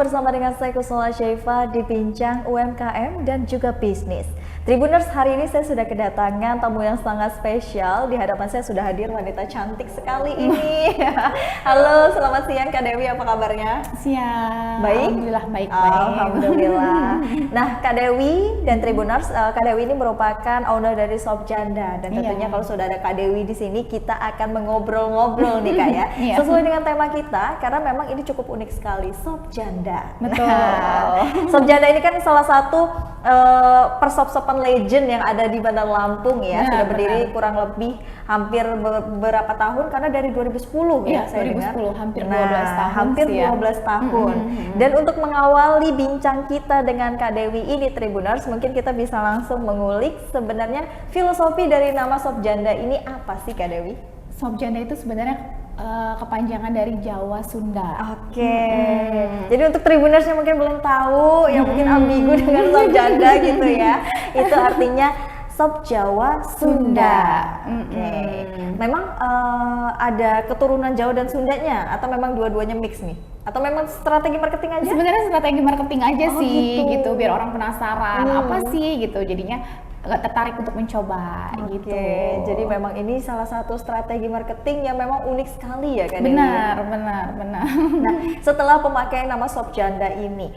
bersama dengan saya Kusnula Syaifa di Bincang UMKM dan juga Bisnis. Tribuners, hari ini saya sudah kedatangan tamu yang sangat spesial. Di hadapan saya sudah hadir wanita cantik sekali ini. Halo, selamat siang Kak Dewi, apa kabarnya? Siang. Baik? Alhamdulillah baik. Alhamdulillah. Nah, Kak Dewi dan Tribuners, Kak Dewi ini merupakan owner dari Shop Janda dan tentunya kalau sudah ada Kak Dewi di sini kita akan mengobrol-ngobrol nih Kak ya. Sesuai dengan tema kita karena memang ini cukup unik sekali, Shop Janda. Betul. Shop Janda ini kan salah satu pershop-shopan legend yang ada di Bandar Lampung ya. Sudah berdiri kurang lebih hampir beberapa tahun karena dari 2010 ya saya 2010 dengar. hampir 12 tahun Hampir sih 12 tahun. Dan untuk mengawali bincang kita dengan Kak Dewi ini Tribuners, mungkin kita bisa langsung mengulik sebenarnya filosofi dari nama Shop Janda ini apa sih Kak Dewi? Shop Janda itu sebenarnya kepanjangan dari Jawa Sunda. Oke. Jadi untuk Tribuners yang mungkin belum tahu, yang mungkin ambigu dengan Shop Janda gitu ya, itu artinya Shop Jawa Sunda. Memang ada keturunan Jawa dan Sundanya atau memang dua-duanya mix nih? Atau memang strategi marketing aja? Sebenarnya strategi marketing aja sih gitu. biar orang penasaran apa sih gitu. Jadinya tertarik untuk mencoba gitu. Jadi memang ini salah satu strategi marketing yang memang unik sekali ya Kak Dewi? Benar. Nah, setelah pemakaian nama Shop Janda ini,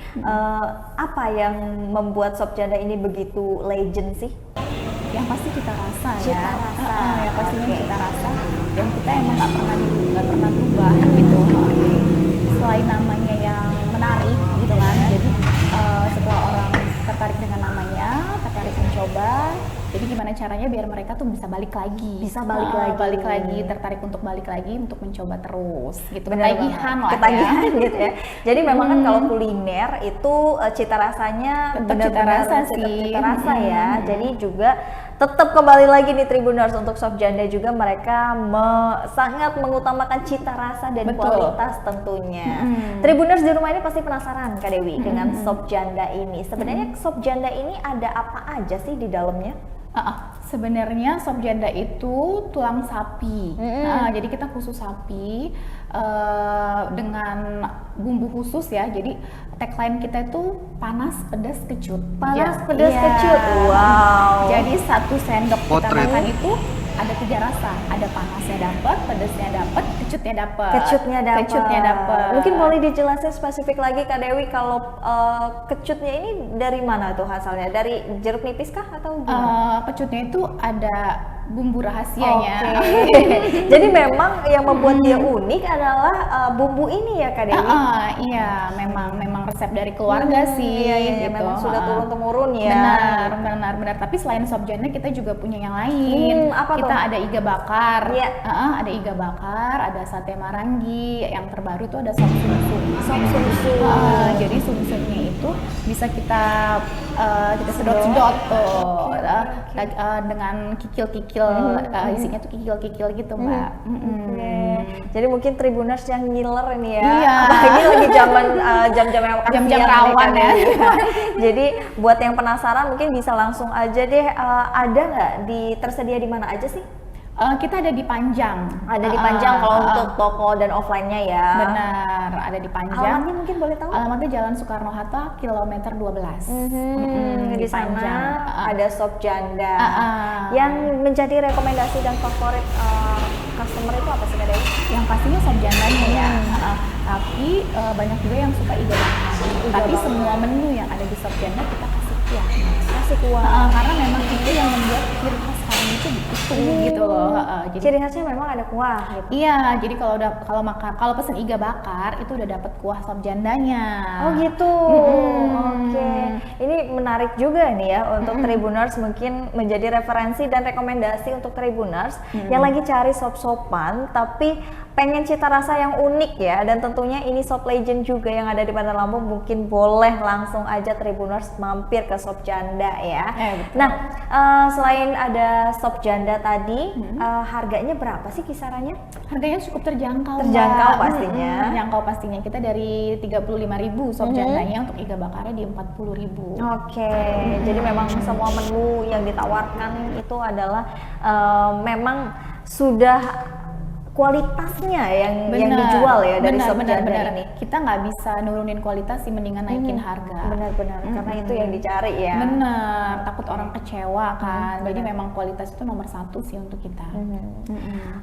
apa yang membuat Shop Janda ini begitu legend sih? Yang pasti kita rasa Cita rasa. Ya pastinya kita rasa dan kita emang nggak pernah berubah gitu. Selain namanya yang menarik gitu kan, jadi setelah orang tertarik dengan namanya, tertarik mencoba, jadi gimana caranya biar mereka tuh bisa balik lagi, tertarik untuk balik lagi untuk mencoba terus gitu. Ketagihan gitu ya. Jadi memang kan kalau kuliner itu cita rasanya benar-benar cita rasa ya. Jadi juga tetap kembali lagi nih Tribuners, untuk Shop Janda juga mereka sangat mengutamakan cita rasa dan kualitas tentunya. Tribuners di rumah ini pasti penasaran Kak Dewi dengan Shop Janda ini. Sebenarnya Shop Janda ini ada apa aja sih di dalamnya? Sebenarnya Shop Janda itu tulang sapi. Jadi kita khusus sapi dengan bumbu khusus ya. Jadi tagline kita itu panas, pedas, kecut. Panas, pedas, kecut. Wow. Jadi satu sendok kita makan itu ada 3 rasa. Ada panasnya dapat, pedasnya dapat, kecutnya dapat. Mungkin boleh dijelasin spesifik lagi Kak Dewi, kalau kecutnya ini dari mana tuh asalnya? Dari jeruk nipis kah atau gimana? Kecutnya itu ada bumbu rahasianya. Jadi memang yang membuat dia unik adalah bumbu ini ya Kak Dewi? Iya, memang resep dari keluarga sih. Iya, gitu. memang sudah turun-temurun ya. Benar. Tapi selain Shop Janda kita juga punya yang lain. Kita ada iga bakar, ada iga bakar, ada sate marangi. Yang terbaru itu ada sop sumsum. Jadi sumsumnya itu bisa kita sedot-sedot tuh, dengan kikil-kikil. Isinya tuh kikil-kikil gitu Mbak. Jadi mungkin Tribuners yang ngiler ini ya, apalagi lagi jam-jam yang makan jam-jam siang rawan ya. Jadi buat yang penasaran mungkin bisa langsung aja deh, ada nggak tersedia di mana aja sih? Kita ada di Panjang. Ada di Panjang kalau untuk toko dan offline-nya ya. Benar, ada di Panjang. Alamatnya mungkin boleh tahu? Alamatnya Jalan Soekarno-Hatta, kilometer 12. Di sana ada Shop Janda. Yang menjadi rekomendasi dan favorit customer itu apa sih Kak Dewi? Yang pastinya Shop Jandanya ya. Tapi banyak juga yang suka iga bakar. Tapi semua menu yang ada di Shop Janda kita kasih kuah. Karena memang itu yang membuat ciri khas kami itu gitu loh. Jadi ciri khasnya memang ada kuah gitu. Iya, jadi kalau pesen iga bakar itu udah dapat kuah Shop Jandanya. Oh gitu. Oke. Ini menarik juga nih ya untuk Tribuners, mungkin menjadi referensi dan rekomendasi untuk Tribuners yang lagi cari shop-shopan tapi pengen cita rasa yang unik ya, dan tentunya ini shop legend juga yang ada di Bandar Lampung. Mungkin boleh langsung aja Tribuners mampir ke Shop Janda ya. Nah, selain ada Shop Janda tadi, harganya berapa sih kisarannya? Harganya cukup terjangkau. Pastinya. Terjangkau pastinya. Kita dari 35.000 Shop Jandanya, untuk iga bakarnya di 40.000. Oke. Jadi memang semua menu yang ditawarkan itu adalah memang sudah kualitasnya yang dijual ya dari Shop Janda ini. kita nggak bisa nurunin kualitas sih, mendingan naikin harga. Benar-benar, karena itu yang dicari ya. Bener, takut orang kecewa kan. Jadi memang kualitas itu nomor satu sih untuk kita.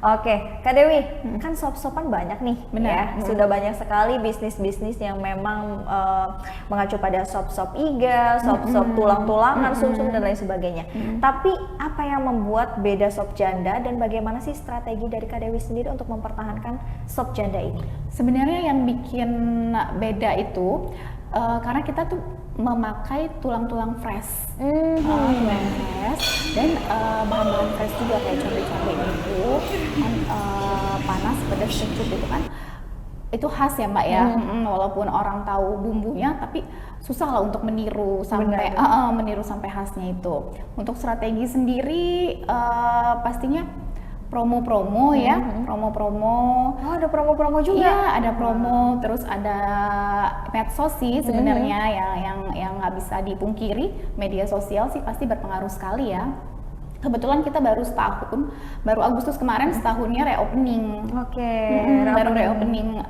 Oke, Kak Dewi, kan sop-sopan banyak nih, benar. Ya. Sudah banyak sekali bisnis-bisnis yang memang mengacu pada sop-sop iga, sop-sop tulang-tulangan, sum-sum dan lain sebagainya. Tapi apa yang membuat beda sop janda dan bagaimana sih strategi dari Kak Dewi sendiri untuk mempertahankan sop janda ini? Sebenarnya yang bikin beda itu karena kita tuh memakai tulang-tulang fresh, tulang fresh dan bahan-bahan fresh juga kayak cabai-cabai itu kan, panas, pedas, kecut itu kan itu khas ya Mbak ya. Walaupun orang tahu bumbunya tapi susah lah untuk meniru sampai meniru sampai khasnya itu. Untuk strategi sendiri pastinya promo-promo ya, promo-promo. Oh, ada promo-promo juga? Iya, ada promo, terus ada medsos sih sebenarnya yang nggak bisa dipungkiri, media sosial sih pasti berpengaruh sekali ya. Kebetulan kita baru setahun, baru Agustus kemarin setahunnya reopening. Baru reopening,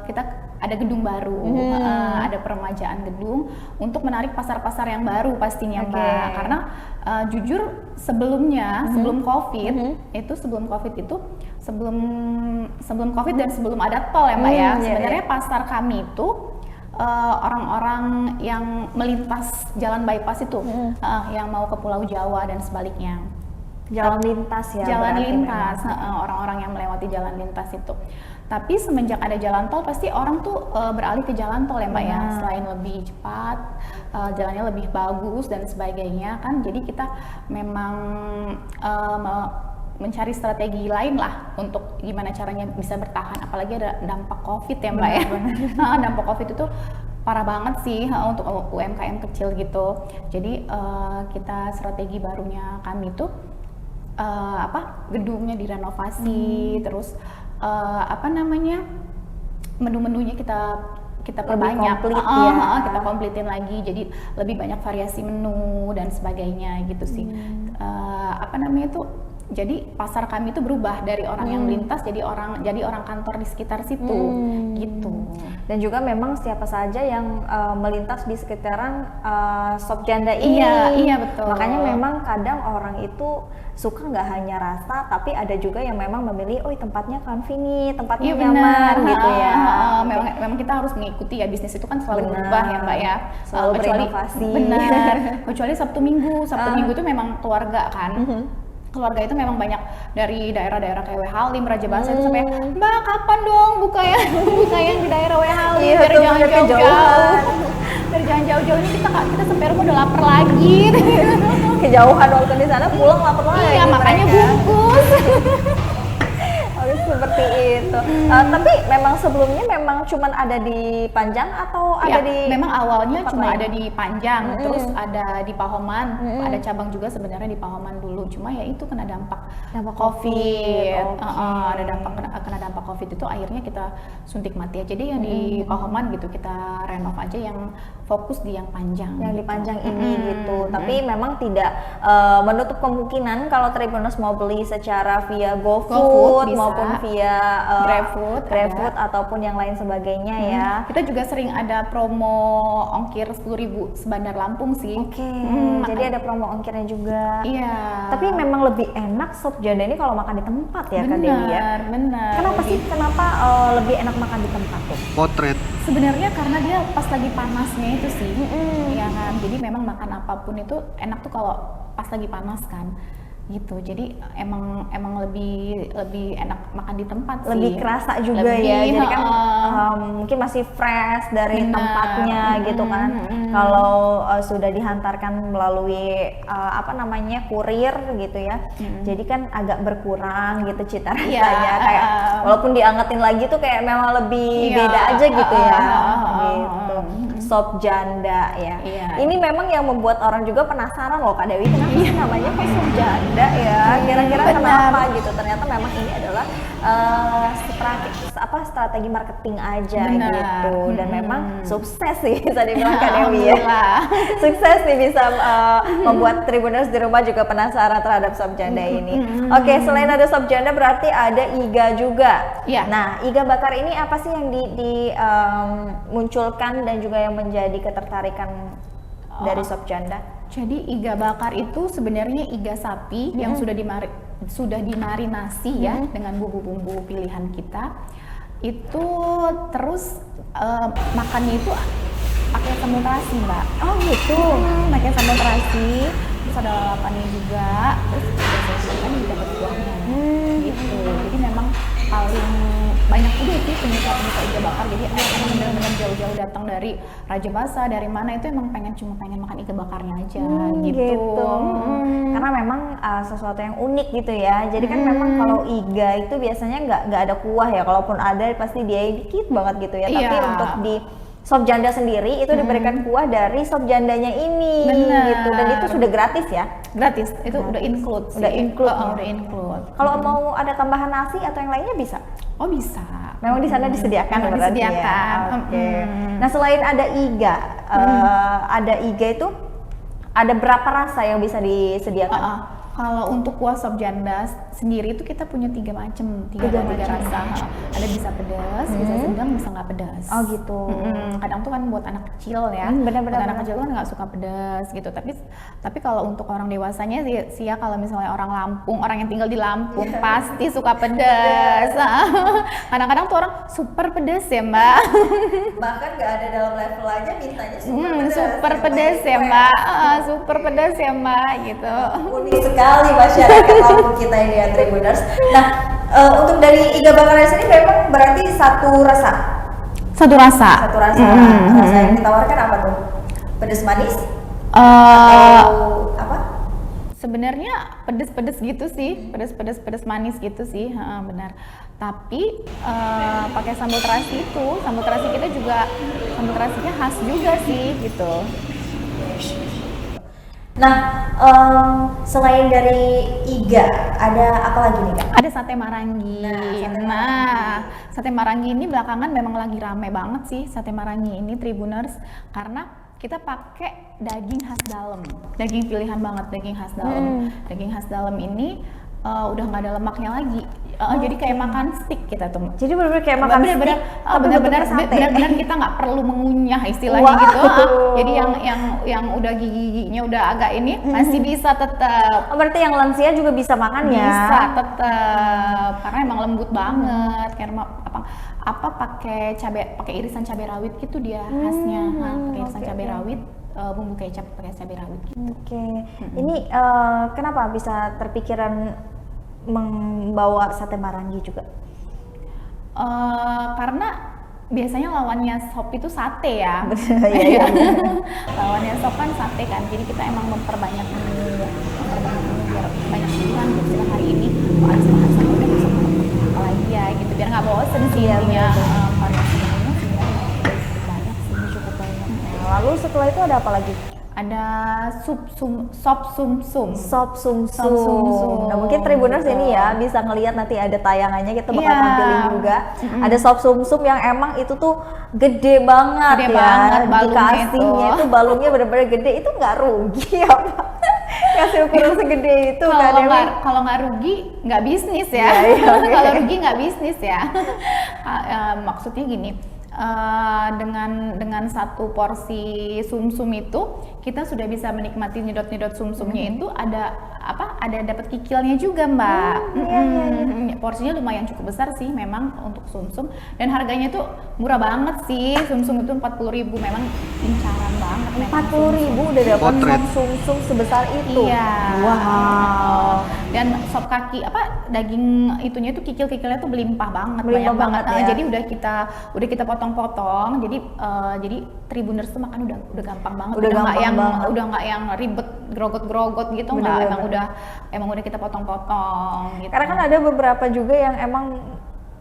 kita ada gedung baru, ada peremajaan gedung untuk menarik pasar-pasar yang baru pastinya Mbak. Karena jujur sebelumnya, sebelum COVID sebelum COVID dan sebelum ada tol ya Mbak ya, sebenarnya pasar kami itu orang-orang yang melintas jalan bypass itu, yang mau ke Pulau Jawa dan sebaliknya. Jalan lintas ya? Jalan lintas, orang-orang yang melewati jalan lintas itu. Tapi semenjak ada jalan tol, pasti orang tuh beralih ke jalan tol ya Mbak ya. Selain lebih cepat, jalannya lebih bagus dan sebagainya kan. Jadi kita memang mencari strategi lain lah untuk gimana caranya bisa bertahan, apalagi ada dampak COVID ya Mbak ya. Dampak COVID itu parah banget sih untuk UMKM kecil gitu. Jadi kita strategi barunya kami itu gedungnya direnovasi, terus menu-menunya kita perbanyak, kita kompletin lagi, jadi lebih banyak variasi menu dan sebagainya gitu sih. Jadi pasar kami itu berubah dari orang yang melintas jadi orang kantor di sekitar situ gitu. Dan juga memang siapa saja yang melintas di sekitaran sop janda ini. Iya betul. Makanya memang kadang orang itu suka nggak hanya rasa, tapi ada juga yang memang memilih, tempatnya convenient, tempatnya nyaman gitu ya. Memang kita harus mengikuti ya, bisnis itu kan selalu berubah ya Mbak ya. Selalu berinovasi. Benar. Kecuali Sabtu Minggu itu memang keluarga kan. Keluarga itu memang banyak dari daerah-daerah kayak Wehalim, Raja Basa itu sampai, Mbak kapan dong buka yang di daerah Wehalim, dari jangan jauh-jauh. Dari jangan jauh-jauh ini kita sampai rumah udah lapar lagi. Kejauhan waktu di sana pulang lapar lagi. Iya, makanya bungkus. Seperti itu. Tapi memang sebelumnya memang cuman ada di Panjang atau ada di? Memang awalnya cuma ada di Panjang, terus ada di Pahoman, ada cabang juga sebenarnya di Pahoman dulu. Cuma ya itu kena dampak COVID. Kena dampak COVID itu akhirnya kita suntik mati aja. Jadi yang di Pahoman gitu kita renov aja, yang fokus di yang Panjang. Yang di Panjang ini gitu. Tapi memang tidak menutup kemungkinan kalau Tribuners mau beli secara via GoFood maupun via GrabFood ataupun yang lain sebagainya ya. Kita juga sering ada promo ongkir 10.000 sebandar Lampung sih. Jadi ada promo ongkirnya juga. Iya. Tapi memang lebih enak sop janda ini kalau makan di tempat ya Kak Dewi ya. Benar. Kenapa lebih enak makan di tempat tuh? Potret. Sebenarnya karena dia pas lagi panasnya itu sih. Iya kan. Jadi memang makan apapun itu enak tuh kalau pas lagi panas kan. Gitu, jadi emang lebih enak makan di tempat sih. Lebih kerasa juga ya, jadi kan mungkin masih fresh dari tempatnya gitu kan. Kalau sudah dihantarkan melalui kurir gitu ya, jadi kan agak berkurang gitu cita rasanya. Kayak walaupun diangetin lagi tuh kayak memang lebih beda aja gitu ya. Gitu. sop janda ya. Iya. Ini memang yang membuat orang juga penasaran loh Kak Dewi, kenapa sih namanya kok sop janda ya? Kira-kira kenapa gitu? Ternyata memang ini adalah strategi marketing aja gitu, dan memang sukses sih bisa dibilang Kak Dewi ya. Sukses nih bisa membuat Tribuners di rumah juga penasaran terhadap sop janda ini. Oke, selain ada sop janda berarti ada iga juga. Iya. Nah, iga bakar ini apa sih yang dimunculkan dan juga yang menjadi ketertarikan dari sop janda? Jadi iga bakar itu sebenarnya iga sapi yang sudah dimarinasi ya dengan bumbu-bumbu pilihan kita. Itu terus makannya itu pakai sambal terasi, Mbak. Oh gitu. Pakai sambal terasi, terus ada lalapannya juga, terus ada kan juga berkuahnya. Gitu. Jadi memang paling banyak juga sih penyuka iga bakar. Jadi orang benar-benar jauh-jauh datang dari Raja Basa, dari mana itu emang cuma pengen makan iga bakarnya aja gitu. Karena memang sesuatu yang unik gitu ya. Jadi kan memang kalau iga itu biasanya nggak ada kuah ya. Kalaupun ada pasti dia dikit banget gitu ya. Tapi untuk di sop janda sendiri itu diberikan kuah dari sop jandanya ini. Bener. Gitu. Dan itu sudah gratis ya? Gratis, itu udah include sih. Udah include. Udah include. Kalau mau ada tambahan nasi atau yang lainnya bisa? Oh bisa. Memang di sana disediakan berarti ya. Oke. Nah, selain ada iga, ada iga itu ada berapa rasa yang bisa disediakan? Kalau untuk kuah sop janda sendiri itu kita punya tiga macam rasa. Ada bisa pedas, bisa sedang, bisa nggak pedas. Oh gitu. Kadang tuh kan buat anak kecil ya. Benar-benar. Anak kecil kan nggak suka pedas gitu. Tapi kalau untuk orang dewasanya sih ya, kalau misalnya orang Lampung, orang yang tinggal di Lampung pasti suka pedas. Kadang-kadang tuh orang super pedas ya Mbak. Bahkan nggak ada dalam level aja mintanya super pedas ya Mbak. Super pedas ya Mbak gitu. Unik sekali masyarakat Lampung kita ini ya Tribuners. Nah, untuk dari iga bakarnya sendiri memang berarti satu rasa. Rasa yang ditawarkan apa tuh? Pedas manis? Atau apa? Sebenarnya pedas-pedas gitu sih, pedas manis gitu sih, benar. Tapi pakai sambal terasi itu, sambal terasi kita juga sambal terasinya khas juga sih gitu. Nah, selain dari iga, ada apa lagi nih Kak? Ada sate marangi. Nah, sate marangi ini belakangan memang lagi rame banget sih sate marangi ini Tribuners, karena kita pakai daging khas dalam, daging pilihan banget, daging khas dalam. Daging khas dalam ini udah nggak ada lemaknya lagi. Jadi kayak makan steak kita tuh. Jadi benar-benar kayak makan steak. Benar-benar kita nggak perlu mengunyah istilahnya gitu. Jadi yang udah giginya udah agak ini masih bisa tetap. Berarti yang lansia juga bisa makan ya? Bisa tetap, karena emang lembut banget. Karena pakai irisan cabai rawit gitu dia khasnya. Pakai irisan cabai rawit. Bumbu kecap pakai cabai rawit gitu. Ini kenapa bisa terpikiran membawa sate marangi juga? Karena biasanya lawannya sop itu sate ya. Iya. Lawannya sop kan sate kan, jadi kita emang memperbanyak menu biar banyak pilihan. Misalnya hari ini ada sop udah masuk apa lagi ya gitu, biar nggak bosen sih intinya. Variasinya sebenarnya cukup banyak. Lalu setelah itu ada apa lagi? Ada sop sumsum. Nah, mungkin Tribuners ini ya bisa ngelihat nanti ada tayangannya, kita bakal tampilin juga. Ada sop sumsum yang emang itu tuh gede banget ya. Dikasihnya itu balungnya benar-benar gede, itu nggak rugi ya Pak? Kasih ukuran segede itu kalau nggak rugi nggak bisnis ya. Kalau rugi nggak bisnis ya. Maksudnya gini. Dengan satu porsi sumsum itu kita sudah bisa menikmati nyedot sumsumnya itu ada dapat kikilnya juga Mbak. Porsinya lumayan cukup besar sih memang untuk sumsum, dan harganya tuh murah banget sih. Sumsum itu 40.000, memang incaran banget. 40.000 udah dapat sumsum sebesar itu. Iya. Wow. Dan sop kaki daging itunya tuh kikil-kikilnya tuh berlimpah banget, banyak banget. Ya? Jadi udah kita potong-potong. Jadi Tribuners tuh makan udah gampang banget. Udah nggak yang ribet grogot-grogot gitu, nggak. Emang udah kita potong-potong gitu. Karena kan ada beberapa juga yang emang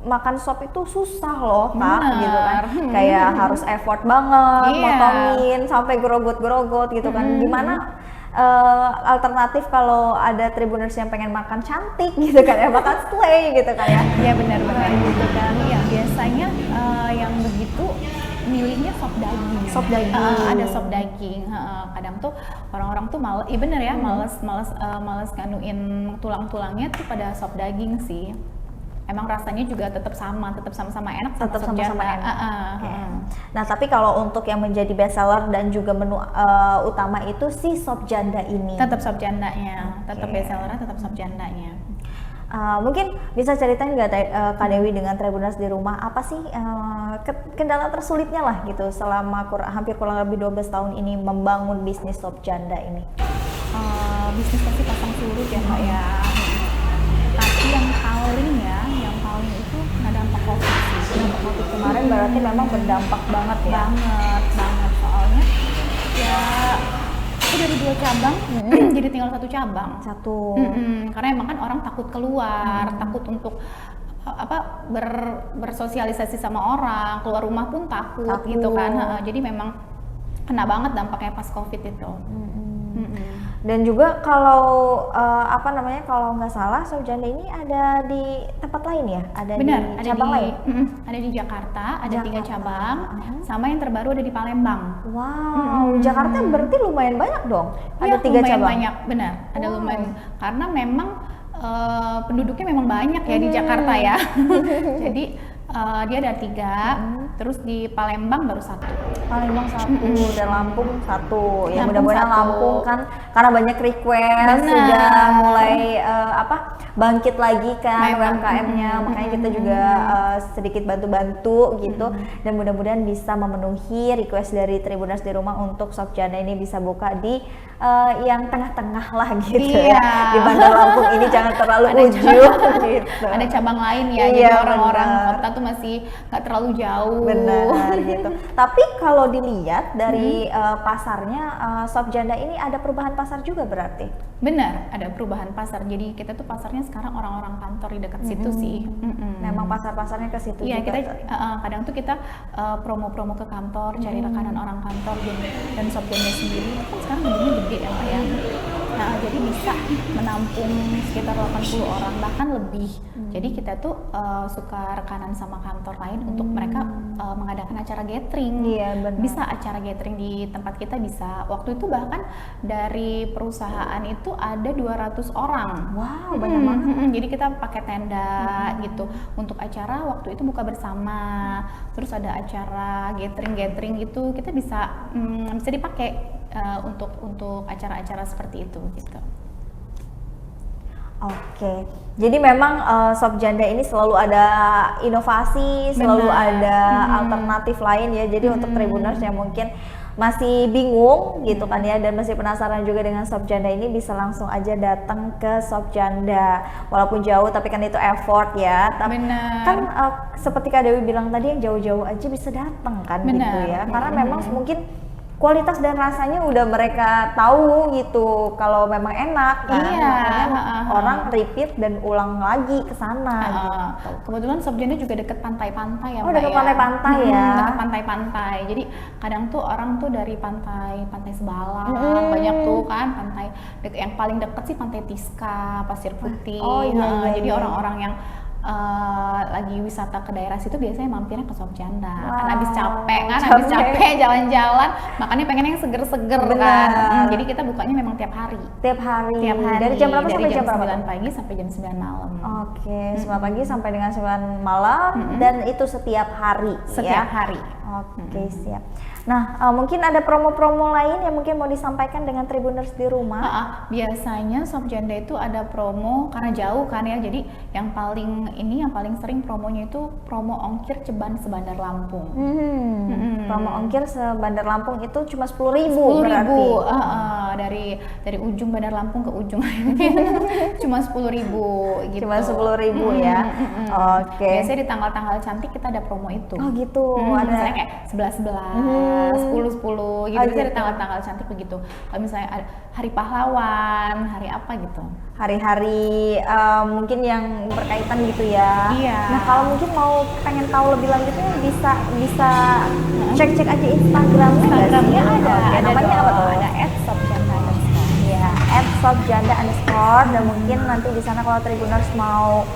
makan sop itu susah loh Kak, gitu kan. Kayak harus effort banget, motongin sampai gerogot-gerogot gitu kan. Gimana alternatif kalau ada Tribuners yang pengen makan cantik gitu kan ya, makan slay gitu kan ya. Iya benar-benar gitu kan. Iya, biasanya yang begitu milihnya sop daging. Sop daging. Ada sop daging. Kadang tuh orang-orang tuh males, iya bener ya, males nganuin tulang-tulangnya tuh pada sop daging sih. Emang rasanya juga tetap sama-sama enak, tetap sama-sama enak. Okay. Nah, tapi kalau untuk yang menjadi best seller dan juga menu utama itu si sop janda ini. Tetap sop jandanya, tetap best sellernya tetap sop jandanya. Mungkin bisa ceritain nggak Kak Dewi dengan Tribuners di rumah, apa sih kendala tersulitnya lah gitu selama hampir kurang lebih 12 tahun ini membangun bisnis sop janda ini? Bisnis pasti pasang surut ya Kak ya. Tapi yang paling itu kena dampak COVID sih. Dampak COVID kemarin berarti memang berdampak banget ya? Banget soalnya ya aku dari 2 cabang jadi tinggal 1 cabang. Karena emang kan orang takut keluar, takut untuk bersosialisasi sama orang, keluar rumah pun takut. Gitu kan. Jadi memang kena banget dampaknya pas COVID itu. Dan juga kalau kalau nggak salah sop janda ini ada di tempat lain ya? Ada cabang lain? Ada di Jakarta, ada 3 cabang, sama yang terbaru ada di Palembang. Wow, Jakarta berarti lumayan banyak dong? Ada 3 cabang? Banyak, benar. Ada Wow. lumayan, karena memang penduduknya memang banyak ya di Jakarta ya. Jadi dia ada 3, terus di Palembang baru 1. Palembang 1 dan Lampung 1. Ya mudah-mudahan Lampung kan karena banyak request sudah mulai bangkit lagi kan UMKM-nya, makanya kita juga sedikit bantu-bantu gitu, dan mudah-mudahan bisa memenuhi request dari Tribuners di rumah untuk sop janda ini bisa buka di yang tengah-tengah lah gitu ya. Di Bandar Lampung ini jangan terlalu ujung gitu. Ada cabang lain ya, jadi orang-orang kota tuh masih nggak terlalu jauh. Benar gitu. Tapi kalau dilihat dari pasarnya, sop janda ini ada perubahan pasar juga berarti? Benar, ada perubahan pasar. Jadi kita tuh pasarnya sekarang orang-orang kantor di dekat situ sih. Memang pasar-pasarnya ke situ juga. Iya, kita kadang tuh kita promo-promo ke kantor, cari rekanan orang kantor, dan sop janda sendiri kan sekarang gedungnya gede ya Pak ya. Nah, jadi bisa menampung sekitar 80 orang bahkan lebih. Jadi kita tuh suka rekanan sama kantor lain untuk mereka mengadakan acara gathering. Iya, benar. Bisa acara gathering di tempat kita bisa. Waktu itu bahkan dari perusahaan itu ada 200 orang. Wow, banyak banget. Jadi kita pakai tenda gitu untuk acara waktu itu buka bersama. Terus ada acara gathering gitu, kita bisa dipakai untuk acara-acara seperti itu gitu. Oke, jadi memang sop janda ini selalu ada inovasi, selalu ada alternatif lain ya. Jadi untuk Tribuners yang mungkin masih bingung gitu kan ya, dan masih penasaran juga dengan sop janda ini, bisa langsung aja datang ke sop janda. Walaupun jauh tapi kan itu effort ya. Tapi kan seperti Kak Dewi bilang tadi, yang jauh-jauh aja bisa datang kan gitu ya. Karena memang mungkin kualitas dan rasanya udah mereka tahu gitu, kalau memang enak kan. Orang repeat dan ulang lagi ke sana gitu. Kebetulan sop janda juga deket pantai-pantai ya. Dekat pantai-pantai ya. Dekat pantai-pantai. Jadi kadang tuh orang tuh dari pantai Sebalang, banyak tuh kan pantai yang paling deket sih Pantai Tiska, Pasir Putih. Jadi orang-orang yang lagi wisata ke daerah situ biasanya mampirnya ke sop janda. Kan habis capek jalan-jalan, makanya pengen yang seger-seger kan. Jadi kita bukanya memang tiap hari. Dari jam berapa sampai jam berapa? 9 pagi sampai jam 9 malam. Oke, 9 pagi sampai dengan 9 malam, dan itu setiap hari. Setiap hari. Oke, siap. Nah, mungkin ada promo-promo lain yang mungkin mau disampaikan dengan Tribuners di rumah? Biasanya sop janda itu ada promo karena jauh kan ya. Jadi yang paling sering promonya itu promo ongkir ceban sebandar Lampung. Promo ongkir sebandar Lampung itu cuma 10.000 berarti. dari ujung Bandar Lampung ke ujung cuma 10.000 gitu. Cuma 10.000 ya. Oke. Biasanya di tanggal-tanggal cantik kita ada promo itu. Oh gitu. Ada misalnya kayak 11-11, 10-10 gitu. Biasanya di tanggal-tanggal cantik begitu. Kalau misalnya ada Hari Pahlawan, hari apa gitu. Hari-hari mungkin yang berkaitan gitu ya. Iya. Nah kalau mungkin mau pengen tahu lebih lanjutnya bisa cek-cek aja Instagramnya ada. Okay, namanya apa tuh? Ada @shopjanda_. Ya, @shopjanda_. Dan mungkin nanti di sana kalau Tribuners mau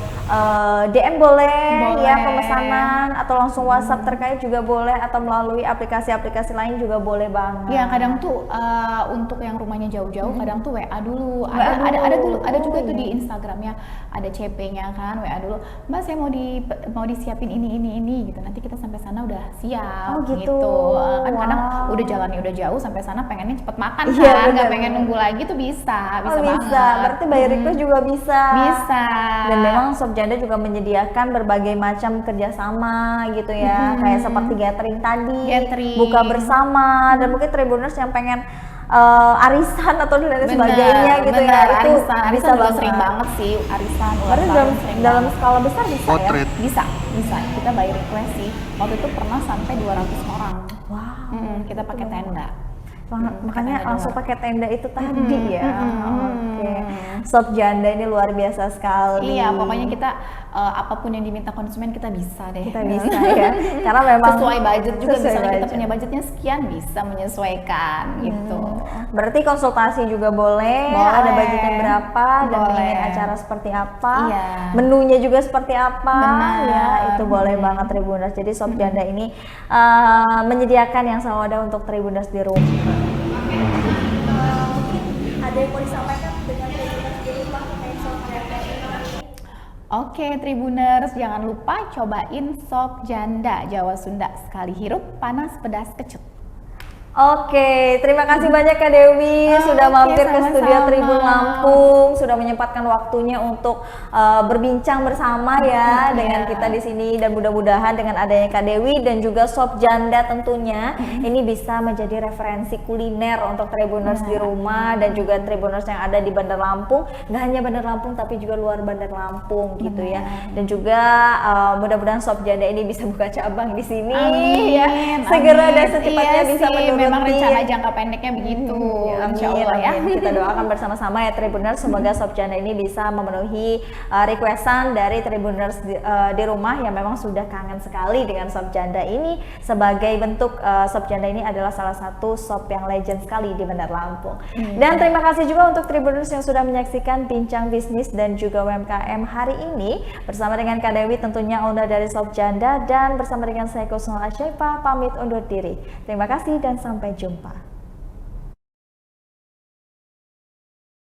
DM boleh ya pemesanan atau langsung WhatsApp terkait juga boleh atau melalui aplikasi-aplikasi lain juga boleh banget. Ya kadang tuh untuk yang rumahnya jauh-jauh kadang tuh WA dulu. Ada juga tuh di Instagramnya ada CP-nya kan, WA dulu. Mbak saya mau disiapin ini gitu. Nanti kita sampai sana udah siap gitu. Kan kadang udah jalannya udah jauh sampai sana pengennya cepet makan kan, nggak pengen nunggu lagi tuh bisa banget. Berarti by request juga bisa. Bisa. Dan memang Shopjanda juga menyediakan berbagai macam kerjasama gitu ya, kayak seperti gathering tadi, buka bersama, dan mungkin Tribuners yang pengen arisan atau lain sebagainya gitu ya, itu bisa banget. Sering banget sih arisan. Berarti dalam skala besar bisa Potret. ya? Bisa. Kita by request sih. Waktu itu pernah sampai 200 orang. Wow. Kita pakai tenda. Makanya langsung pakai tenda itu tadi ya. Oke. Shopjanda ini luar biasa sekali. Iya, pokoknya kita apapun yang diminta konsumen kita bisa deh. Kita bisa ya. Karena memang sesuai budget juga, misalnya kita punya budgetnya sekian bisa menyesuaikan gitu. Berarti konsultasi juga boleh. Ada budgetnya berapa dan ingin acara seperti apa. Iya. Menunya juga seperti apa. Benar. Ya, itu boleh banget Tribuners. Jadi Shopjanda ini menyediakan yang sama ada untuk Tribuners di rumah. Ada yang mau disampaikan dengan Tribuners di rumah terkait Shopjanda ini? Oke Tribuners, jangan lupa cobain Shopjanda Jawa Sunda, sekali hirup panas pedas kecut. Oke, terima kasih banyak Kak Dewi sudah mampir ke studio Tribun Lampung, sudah menyempatkan waktunya untuk berbincang bersama ya dengan kita di sini, dan mudah-mudahan dengan adanya Kak Dewi dan juga Shopjanda tentunya ini bisa menjadi referensi kuliner untuk Tribuners di rumah dan juga Tribuners yang ada di Bandar Lampung, nggak hanya Bandar Lampung tapi juga luar Bandar Lampung gitu ya. Dan juga mudah-mudahan Shopjanda ini bisa buka cabang di sini. Amin, segera dan secepatnya bisa menuruti. Memang rencana jangka pendeknya begitu, insya Allah ya. Kita doakan bersama-sama ya Tribuners, semoga Shopjanda ini bisa memenuhi requestan dari Tribuners di rumah yang memang sudah kangen sekali dengan Shopjanda ini. Sebagai bentuk Shopjanda ini adalah salah satu shop yang legend sekali di Bandar Lampung. Dan terima kasih juga untuk Tribuners yang sudah menyaksikan bincang bisnis dan juga UMKM hari ini bersama dengan Kak Dewi tentunya owner dari Shopjanda, dan bersama dengan saya Kusnul Asyaifa pamit undur diri. Terima kasih dan sampai jumpa.